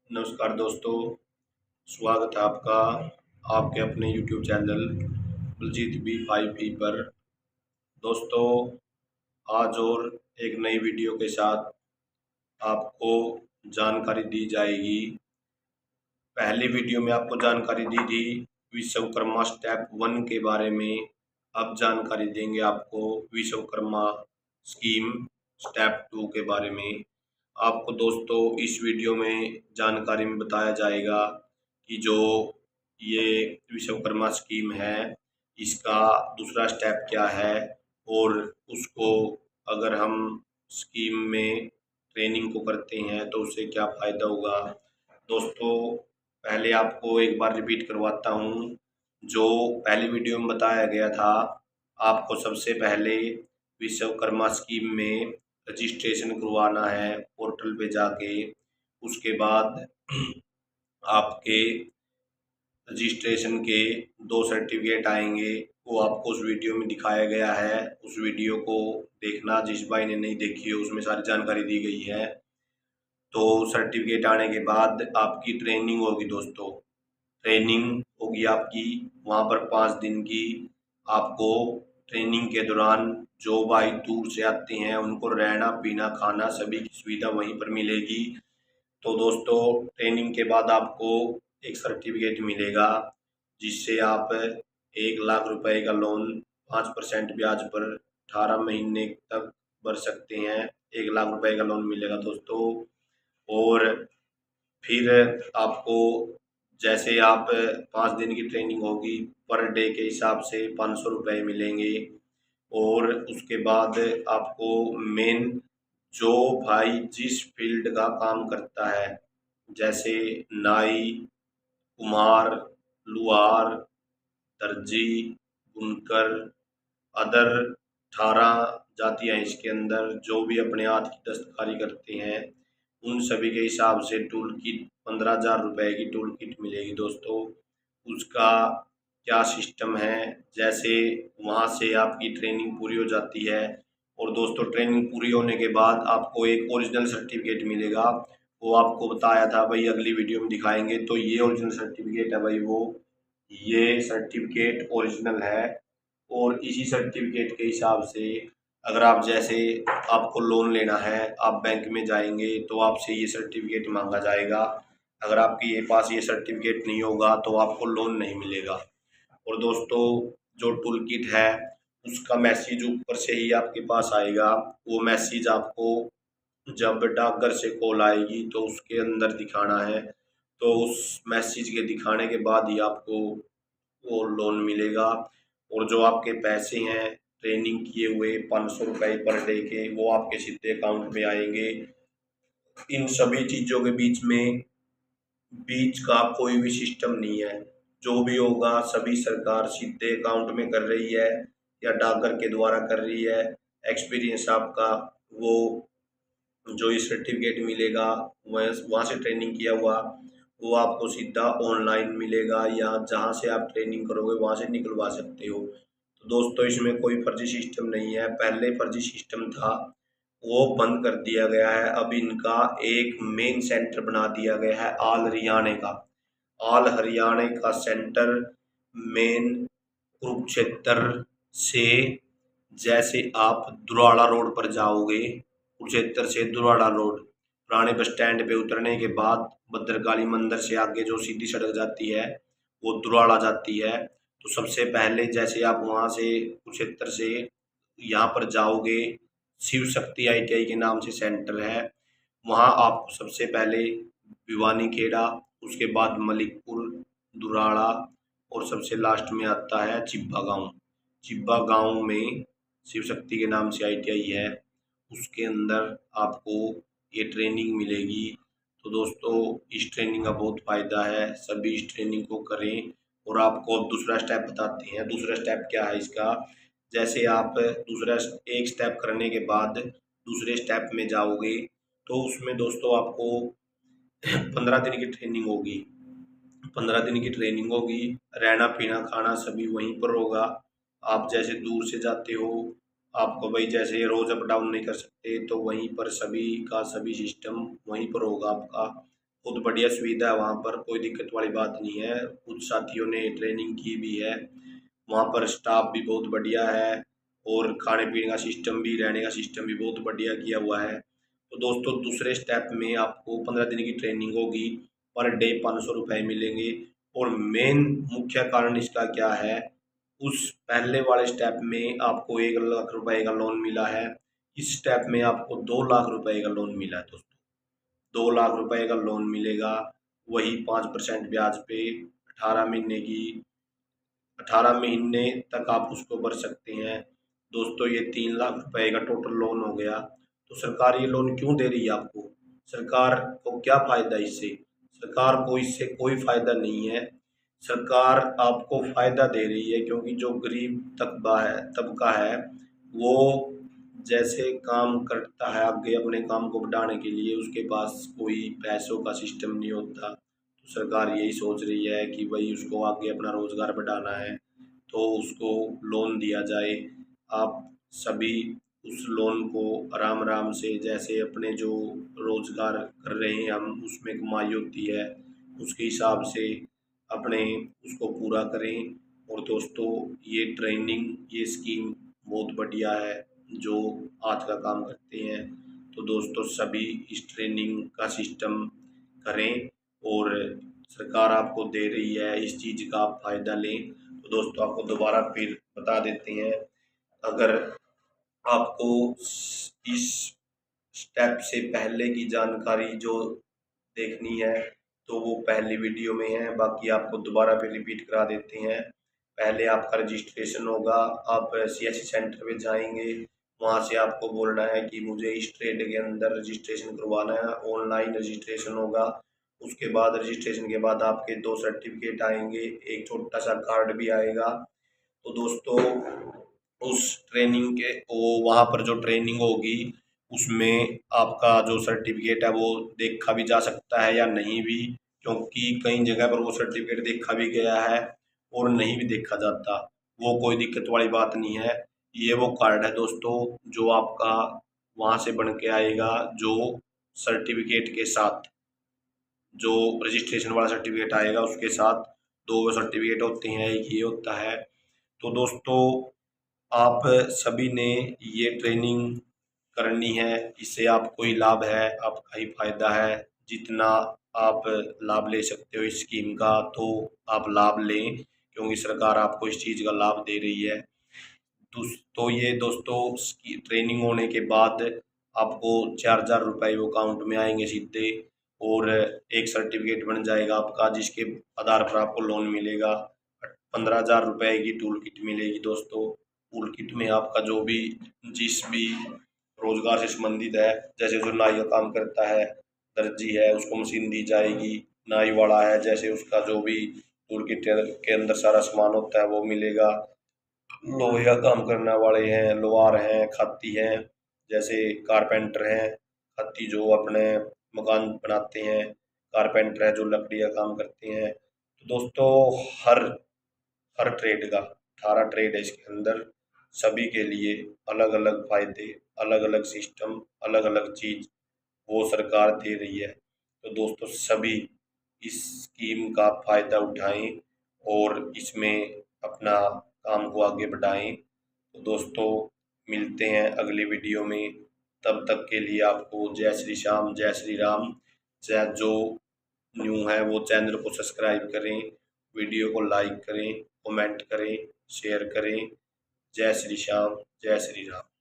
नमस्कार दोस्तों, स्वागत है आपका आपके अपने YouTube चैनल बलजीत बी5 पर। दोस्तों, आज और एक नई वीडियो के साथ आपको जानकारी दी जाएगी। पहली वीडियो में आपको जानकारी दी थी विश्वकर्मा स्टेप 1 के बारे में। अब जानकारी देंगे आपको विश्वकर्मा स्कीम स्टेप 2 के बारे में। आपको दोस्तों इस वीडियो में जानकारी में बताया जाएगा कि जो ये विश्वकर्मा स्कीम है इसका दूसरा स्टेप क्या है और उसको अगर हम स्कीम में ट्रेनिंग को करते हैं तो उससे क्या फ़ायदा होगा। दोस्तों, पहले आपको एक बार रिपीट करवाता हूँ जो पहली वीडियो में बताया गया था। आपको सबसे पहले विश्वकर्मा स्कीम में रजिस्ट्रेशन करवाना है पोर्टल पे जाके। उसके बाद आपके रजिस्ट्रेशन के 2 सर्टिफिकेट आएंगे, वो आपको उस वीडियो में दिखाया गया है। उस वीडियो को देखना, जिस भाई ने नहीं देखी है उसमें सारी जानकारी दी गई है। तो सर्टिफिकेट आने के बाद आपकी ट्रेनिंग होगी दोस्तों। ट्रेनिंग होगी आपकी वहाँ पर 5 दिन की। आपको ट्रेनिंग के दौरान जो भाई दूर से आते हैं उनको रहना पीना खाना सभी की सुविधा वहीं पर मिलेगी। तो दोस्तों, ट्रेनिंग के बाद आपको एक सर्टिफिकेट मिलेगा जिससे आप 1 लाख रुपए का लोन 5% ब्याज पर 18 महीने तक भर सकते हैं। 1 लाख रुपए का लोन मिलेगा दोस्तों। और फिर आपको जैसे आप 5 दिन की ट्रेनिंग होगी, पर डे के हिसाब से 500 रुपये मिलेंगे। और उसके बाद आपको मेन जो भाई जिस फील्ड का काम करता है, जैसे नाई, कुम्हार, लुहार, दर्जी, बुनकर, अदर 18 जातियाँ इसके अंदर जो भी अपने हाथ की दस्तकारी करते हैं उन सभी के हिसाब से टूल किट 15,000 रुपये की टूल किट मिलेगी दोस्तों। उसका क्या सिस्टम है, जैसे वहाँ से आपकी ट्रेनिंग पूरी हो जाती है और दोस्तों ट्रेनिंग पूरी होने के बाद आपको एक ओरिजिनल सर्टिफिकेट मिलेगा। वो आपको बताया था भाई, अगली वीडियो में दिखाएंगे। तो ये ओरिजिनल सर्टिफिकेट है भाई, वो ये सर्टिफिकेट ओरिजिनल है। और इसी सर्टिफिकेट के हिसाब से अगर आप जैसे आपको लोन लेना है, आप बैंक में जाएंगे तो आपसे ये सर्टिफिकेट मांगा जाएगा। अगर आपके ये पास ये सर्टिफिकेट नहीं होगा तो आपको लोन नहीं मिलेगा। और दोस्तों, जो टूल किट है उसका मैसेज ऊपर से ही आपके पास आएगा। वो मैसेज आपको जब डाकघर से कॉल आएगी तो उसके अंदर दिखाना है। तो उस मैसेज के दिखाने के बाद ही आपको वो लोन मिलेगा। और जो आपके पैसे हैं ट्रेनिंग किए हुए 500 रुपये पर डे के, वो आपके सीधे अकाउंट में आएंगे। इन सभी चीज़ों के बीच का कोई भी सिस्टम नहीं है। जो भी होगा सभी सरकार सीधे अकाउंट में कर रही है या डाकघर के द्वारा कर रही है। एक्सपीरियंस आपका वो जो ये सर्टिफिकेट मिलेगा वहाँ से ट्रेनिंग किया हुआ वो आपको सीधा ऑनलाइन मिलेगा, या जहाँ से आप ट्रेनिंग करोगे वहाँ से निकलवा सकते हो। तो दोस्तों, इसमें कोई फर्जी सिस्टम नहीं है। पहले फर्जी सिस्टम था, वो बंद कर दिया गया है। अब इनका एक मेन सेंटर बना दिया गया है ऑल हरियाणा का। ऑल हरियाणा का सेंटर मेन कुरुक्षेत्र से, जैसे आप दुराड़ा रोड पर जाओगे, कुरुक्षेत्र से दुराड़ा रोड पुराने बस स्टैंड पे उतरने के बाद भद्रकाली मंदिर से आगे जो सीधी सड़क जाती है वो दुराड़ा जाती है। तो सबसे पहले जैसे आप वहाँ से कुरुक्षेत्र से यहाँ पर जाओगे, शिव शक्ति ITI के नाम से सेंटर है। वहाँ आपको सबसे पहले भिवानी खेड़ा, उसके बाद मलिकपुर, दुराड़ा और सबसे लास्ट में आता है चिब्बा गांव। चिब्बा गांव में शिव शक्ति के नाम से ITI है, उसके अंदर आपको ये ट्रेनिंग मिलेगी। तो दोस्तों, इस ट्रेनिंग का बहुत फ़ायदा है, सभी इस ट्रेनिंग को करें। और आपको अब दूसरा स्टेप बताते हैं। दूसरा स्टेप क्या है इसका, जैसे आप दूसरा एक स्टेप करने के बाद दूसरे स्टेप में जाओगे तो उसमें दोस्तों आपको 15 दिन की ट्रेनिंग होगी। 15 दिन की ट्रेनिंग होगी, रहना पीना खाना सभी वहीं पर होगा। आप जैसे दूर से जाते हो, आपको भाई जैसे रोज़ अप डाउन नहीं कर सकते, तो वहीं पर सभी का सभी सिस्टम वहीं पर होगा आपका। बहुत बढ़िया सुविधा है वहाँ पर, कोई दिक्कत वाली बात नहीं है। कुछ साथियों ने ट्रेनिंग की भी है, वहाँ पर स्टाफ भी बहुत बढ़िया है और खाने पीने का सिस्टम भी, रहने का सिस्टम भी बहुत बढ़िया किया हुआ है। तो दोस्तों दूसरे स्टेप में आपको 15 दिन की ट्रेनिंग होगी, पर डे 500 रुपये मिलेंगे। और मेन मुख्य कारण इसका क्या है, उस पहले वाले स्टेप में आपको 1 लाख रुपए का लोन मिला है, इस स्टेप में आपको 2 लाख रुपए का लोन मिला है दोस्तों। 2 लाख रुपए का लोन मिलेगा, वही 5% ब्याज पे 18 महीने की, 18 महीने तक आप उसको भर सकते हैं। दोस्तों ये 3 लाख रुपए का टोटल लोन हो गया। तो सरकार ये लोन क्यों दे रही है आपको, सरकार को क्या फायदा इससे? सरकार को इससे कोई फायदा नहीं है। सरकार आपको फायदा दे रही है क्योंकि जो गरीब तबका है वो जैसे काम करता है आगे अपने काम को बढ़ाने के लिए, उसके पास कोई पैसों का सिस्टम नहीं होता। तो सरकार यही सोच रही है कि भाई उसको आगे अपना रोजगार बढ़ाना है तो उसको लोन दिया जाए। आप सभी उस लोन को आराम आराम से, जैसे अपने जो रोजगार कर रहे हैं हम, उसमें कमाई होती है उसके हिसाब से अपने उसको पूरा करें। और दोस्तों ये ट्रेनिंग, ये स्कीम बहुत बढ़िया है जो आज का काम करते हैं। तो दोस्तों सभी इस ट्रेनिंग का सिस्टम करें और सरकार आपको दे रही है, इस चीज़ का आप फायदा लें। तो दोस्तों आपको दोबारा फिर बता देते हैं, अगर आपको इस स्टेप से पहले की जानकारी जो देखनी है तो वो पहली वीडियो में है, बाकी आपको दोबारा फिर रिपीट करा देते हैं। पहले आपका रजिस्ट्रेशन होगा, आप CSC सेंटर पे जाएंगे, वहाँ से आपको बोलना है कि मुझे इस ट्रेड के अंदर रजिस्ट्रेशन करवाना है, ऑनलाइन रजिस्ट्रेशन होगा। उसके बाद रजिस्ट्रेशन के बाद आपके 2 सर्टिफिकेट आएंगे, एक छोटा सा कार्ड भी आएगा। तो दोस्तों उस ट्रेनिंग के वो वहाँ पर जो ट्रेनिंग होगी उसमें आपका जो सर्टिफिकेट है वो देखा भी जा सकता है या नहीं भी, क्योंकि कई जगह पर वो सर्टिफिकेट देखा भी गया है और नहीं भी देखा जाता। वो कोई दिक्कत वाली बात नहीं है। ये वो कार्ड है दोस्तों जो आपका वहाँ से बन के आएगा, जो सर्टिफिकेट के साथ, जो रजिस्ट्रेशन वाला सर्टिफिकेट आएगा उसके साथ 2 सर्टिफिकेट होते हैं, एक ये होता है। तो दोस्तों आप सभी ने ये ट्रेनिंग करनी है, इससे आपको ही लाभ है, आपका ही फायदा है। जितना आप लाभ ले सकते हो इस स्कीम का तो आप लाभ लें, क्योंकि सरकार आपको इस चीज़ का लाभ दे रही है। तो ये दोस्तों ट्रेनिंग होने के बाद आपको 4,000 रुपये वो अकाउंट में आएंगे सीधे, और एक सर्टिफिकेट बन जाएगा आपका जिसके आधार पर आपको लोन मिलेगा। 15,000 रुपये की टूल किट मिलेगी दोस्तों। टूल किट में आपका जो भी, जिस भी रोजगार से संबंधित है, जैसे जो नाई का काम करता है, दर्जी है, उसको मशीन दी जाएगी। नाई वाला है, जैसे उसका जो भी टूल किट के अंदर सारा सामान होता है वो मिलेगा। लोहे का काम करने वाले हैं, लोहार हैं, खाती हैं, जैसे कारपेंटर हैं, खाती जो अपने मकान बनाते हैं, कारपेंटर है जो लकड़ी का काम करते हैं। तो दोस्तों हर हर ट्रेड का 18 ट्रेड है इसके अंदर, सभी के लिए अलग अलग फायदे, अलग अलग सिस्टम, अलग अलग चीज़ वो सरकार दे रही है। तो दोस्तों सभी इस स्कीम का फायदा उठाएं और इसमें अपना काम को आगे बढ़ाएं। तो दोस्तों मिलते हैं अगली वीडियो में, तब तक के लिए आपको जय श्री श्याम, जय श्री राम। जो न्यू है वो चैनल को सब्सक्राइब करें, वीडियो को लाइक करें, कमेंट करें, शेयर करें। जय श्री श्याम, जय श्री राम।